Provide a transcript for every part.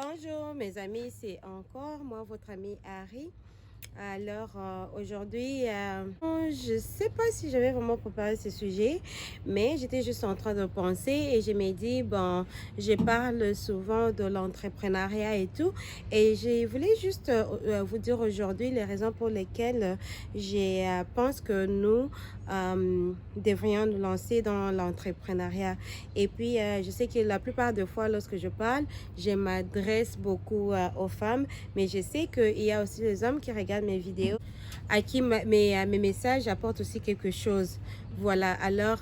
Bonjour mes amis, c'est encore moi votre ami Harry. Alors aujourd'hui, je ne sais pas si j'avais vraiment préparé ce sujet, mais j'étais juste en train de penser et je me dis, bon, je parle souvent de l'entrepreneuriat et tout, et je voulais juste vous dire aujourd'hui les raisons pour lesquelles je pense que nous devrions nous lancer dans l'entrepreneuriat. Et puis, je sais que la plupart des fois, lorsque je parle, je m'adresse beaucoup aux femmes, mais je sais qu'il y a aussi les hommes qui regardent mes vidéos, à qui mes messages apportent aussi quelque chose. Voilà, alors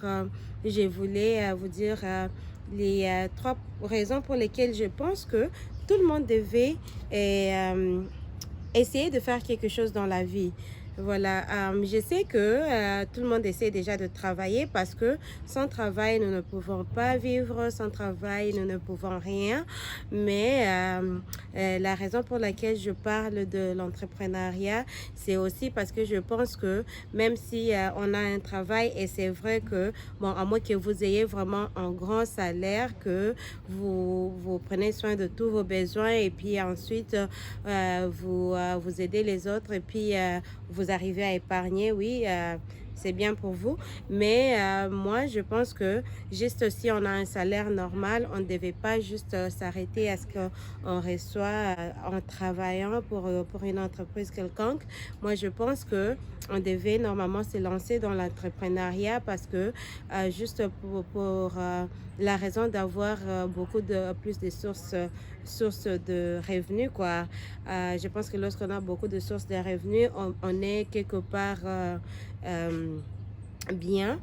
je voulais vous dire les trois raisons pour lesquelles je pense que tout le monde devait essayer de faire quelque chose dans la vie. Voilà, je sais que tout le monde essaie déjà de travailler parce que sans travail, nous ne pouvons pas vivre, sans travail, nous ne pouvons rien. Mais la raison pour laquelle je parle de l'entrepreneuriat, c'est aussi parce que je pense que même si on a un travail, et c'est vrai que, bon, à moins que vous ayez vraiment un grand salaire, que vous prenez soin de tous vos besoins et puis ensuite vous aidez les autres et puis vous arrivez à épargner, oui, c'est bien pour vous. Mais moi, je pense que juste si on a un salaire normal, on ne devait pas juste s'arrêter à ce qu'on reçoit en travaillant pour une entreprise quelconque. Moi, je pense que on devait normalement se lancer dans l'entrepreneuriat parce que juste pour la raison d'avoir beaucoup de plus de sources de revenus, quoi. Je pense que lorsqu'on a beaucoup de sources de revenus, on est quelque part bien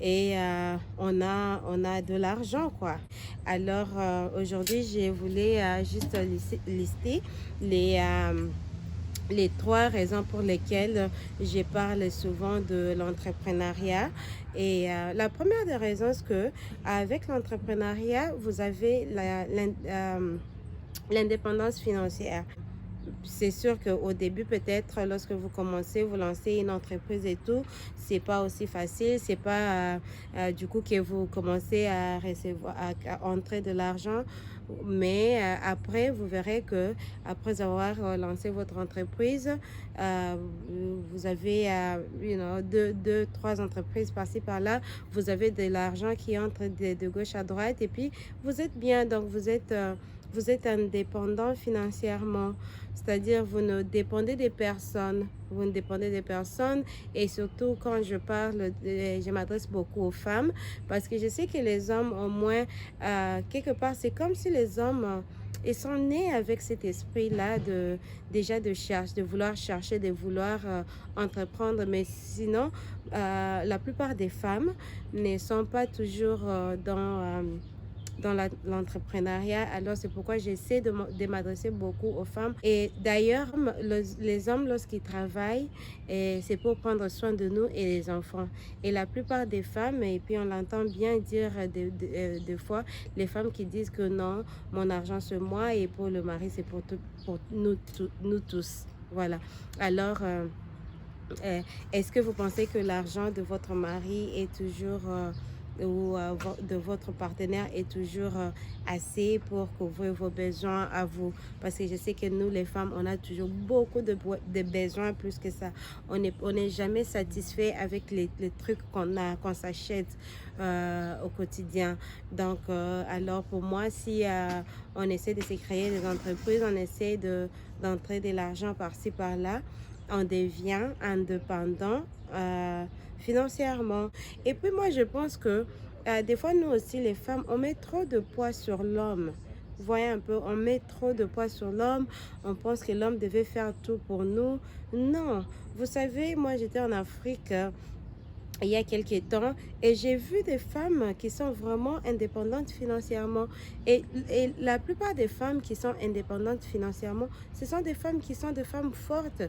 et on a de l'argent, quoi. Alors aujourd'hui, je voulais juste lister les trois raisons pour lesquelles je parle souvent de l'entrepreneuriat. Et la première des raisons, c'est que avec l'entrepreneuriat, vous avez l'indépendance financière. C'est sûr qu'au début, peut-être, lorsque vous commencez, vous lancez une entreprise et tout, c'est pas aussi facile. C'est pas du coup que vous commencez à recevoir, à entrer de l'argent. Mais après, vous verrez que après avoir lancé votre entreprise, euh, vous avez trois entreprises par-ci par-là. Vous avez de l'argent qui entre de gauche à droite et puis vous êtes bien. Donc vous êtes indépendant financièrement, c'est-à-dire vous ne dépendez des personnes. Vous ne dépendez des personnes et surtout quand je parle, je m'adresse beaucoup aux femmes parce que je sais que les hommes au moins, quelque part, c'est comme si les hommes, ils sont nés avec cet esprit-là déjà de vouloir chercher, de vouloir entreprendre. Mais sinon, la plupart des femmes ne sont pas toujours dans l'entrepreneuriat. Alors, c'est pourquoi j'essaie de m'adresser beaucoup aux femmes. Et d'ailleurs, les hommes, lorsqu'ils travaillent, c'est pour prendre soin de nous et les enfants. Et la plupart des femmes, et puis on l'entend bien dire des fois, les femmes qui disent que non, mon argent c'est moi et pour le mari c'est pour nous tous. Voilà. Alors, est-ce que vous pensez que l'argent de votre mari est toujours ou de votre partenaire est toujours assez pour couvrir vos besoins à vous? Parce que je sais que nous, les femmes, on a toujours beaucoup de besoins plus que ça. On n'est jamais satisfait avec les trucs qu'on s'achète au quotidien. Donc, alors pour moi, si on essaie de se créer des entreprises, on essaie d'entrer de l'argent par-ci, par-là, on devient indépendant financièrement. Et puis moi, je pense que des fois, nous aussi, les femmes, on met trop de poids sur l'homme. Vous voyez un peu, on met trop de poids sur l'homme. On pense que l'homme devait faire tout pour nous. Non. Vous savez, moi, j'étais en Afrique il y a quelques temps et j'ai vu des femmes qui sont vraiment indépendantes financièrement et la plupart des femmes qui sont indépendantes financièrement, ce sont des femmes qui sont des femmes fortes.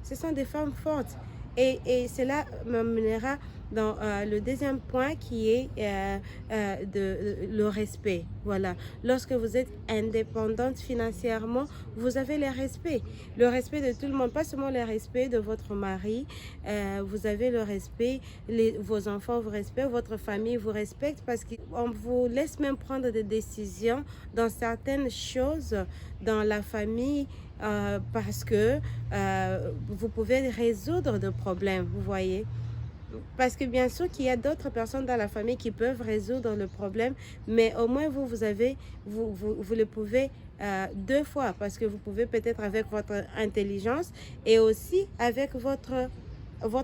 Ce sont des femmes fortes et cela m'amènera dans le deuxième point qui est le respect. Voilà. Lorsque vous êtes indépendante financièrement, vous avez le respect de tout le monde, pas seulement le respect de votre mari, vous avez le respect, vos enfants vous respectent, votre famille vous respecte parce qu'on vous laisse même prendre des décisions dans certaines choses dans la famille parce que vous pouvez résoudre des problèmes, vous voyez. Parce que bien sûr qu'il y a d'autres personnes dans la famille qui peuvent résoudre le problème, mais au moins vous le pouvez deux fois, parce que vous pouvez peut-être avec votre intelligence et aussi avec votre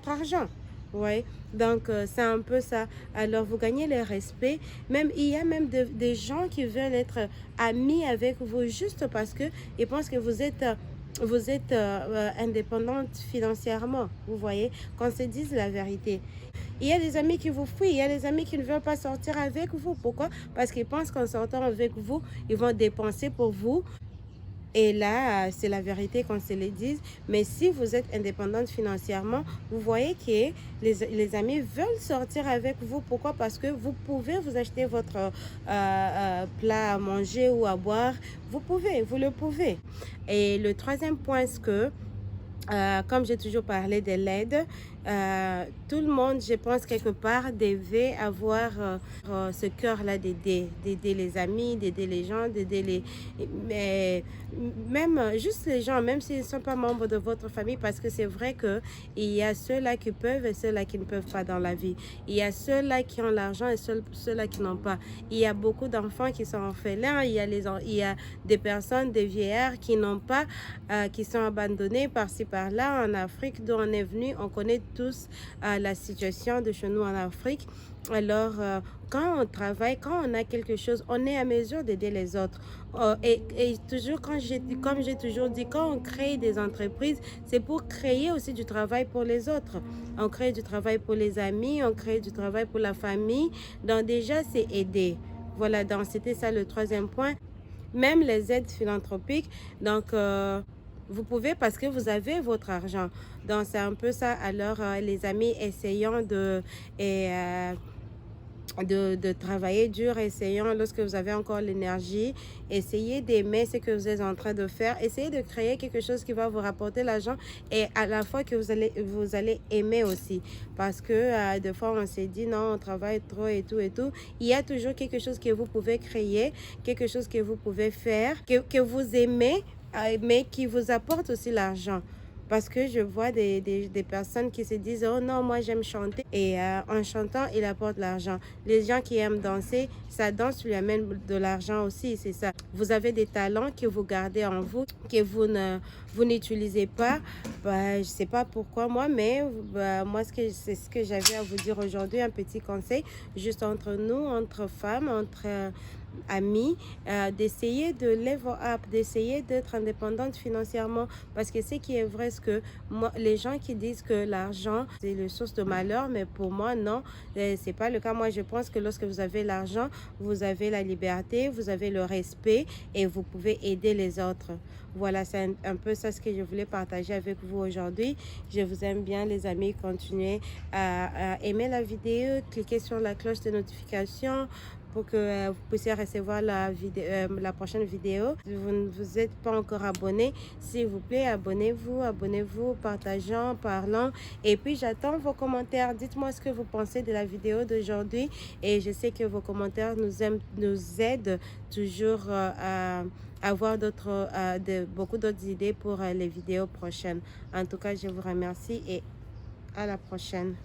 argent. Ouais, donc c'est un peu ça. Alors vous gagnez le respect. Même il y a même des gens qui veulent être amis avec vous juste parce que ils pensent que vous êtes indépendante financièrement. Vous voyez, qu'on se dise la vérité. Il y a des amis qui vous fuient, il y a des amis qui ne veulent pas sortir avec vous. Pourquoi? Parce qu'ils pensent qu'en sortant avec vous, ils vont dépenser pour vous. Et là, c'est la vérité qu'on se le dise. Mais si vous êtes indépendante financièrement, vous voyez que les amis veulent sortir avec vous. Pourquoi? Parce que vous pouvez vous acheter votre plat à manger ou à boire. Vous le pouvez. Et le troisième point, c'est que comme j'ai toujours parlé de l'aide, tout le monde, je pense, quelque part, devait avoir ce cœur-là d'aider les amis, d'aider les gens, mais même juste les gens, même s'ils ne sont pas membres de votre famille, parce que c'est vrai qu'il y a ceux-là qui peuvent et ceux-là qui ne peuvent pas dans la vie. Il y a ceux-là qui ont l'argent et ceux-là qui n'ont pas. Il y a beaucoup d'enfants qui sont orphelins, il y a des personnes, des vieillards qui n'ont pas, qui sont abandonnés par-ci, par-là. En Afrique, d'où on est venu, on connaît tous la situation de chez nous en Afrique. Alors, quand on travaille, quand on a quelque chose, on est à mesure d'aider les autres. Et toujours, comme j'ai toujours dit, quand on crée des entreprises, c'est pour créer aussi du travail pour les autres. On crée du travail pour les amis, on crée du travail pour la famille. Donc déjà, c'est aider. Voilà, donc c'était ça le troisième point. Même les aides philanthropiques, donc vous pouvez parce que vous avez votre argent. Donc c'est un peu ça. Alors les amis, essayons de travailler dur, essayons lorsque vous avez encore l'énergie, essayez d'aimer ce que vous êtes en train de faire, essayez de créer quelque chose qui va vous rapporter l'argent et à la fois que vous allez aimer aussi, parce que des fois on s'est dit non, on travaille trop et tout, il y a toujours quelque chose que vous pouvez créer, quelque chose que vous pouvez faire, que vous aimez, mais qui vous apporte aussi l'argent. Parce que je vois des personnes qui se disent « Oh non, moi j'aime chanter » et en chantant, il apporte l'argent. Les gens qui aiment danser, ça danse lui amène de l'argent aussi, c'est ça. Vous avez des talents que vous gardez en vous, que vous n'utilisez pas. Je ne sais pas pourquoi moi, mais moi c'est ce que j'avais à vous dire aujourd'hui, un petit conseil, juste entre nous, entre femmes, entre amis, d'essayer de level up, d'essayer d'être indépendante financièrement, parce que ce qui est vrai, c'est que les gens qui disent que l'argent c'est le source de malheur, mais pour moi non, c'est pas le cas. Moi je pense que lorsque vous avez l'argent, vous avez la liberté, vous avez le respect et vous pouvez aider les autres. Voilà, c'est un peu ça ce que je voulais partager avec vous aujourd'hui. Je vous aime bien les amis, continuez à aimer la vidéo, cliquez sur la cloche de notification pour que vous puissiez recevoir la prochaine vidéo. Si vous ne vous êtes pas encore abonné, s'il vous plaît, abonnez-vous, partageons, parlons. Et puis, j'attends vos commentaires. Dites-moi ce que vous pensez de la vidéo d'aujourd'hui. Et je sais que vos commentaires nous aident toujours à avoir beaucoup d'autres idées pour les vidéos prochaines. En tout cas, je vous remercie et à la prochaine.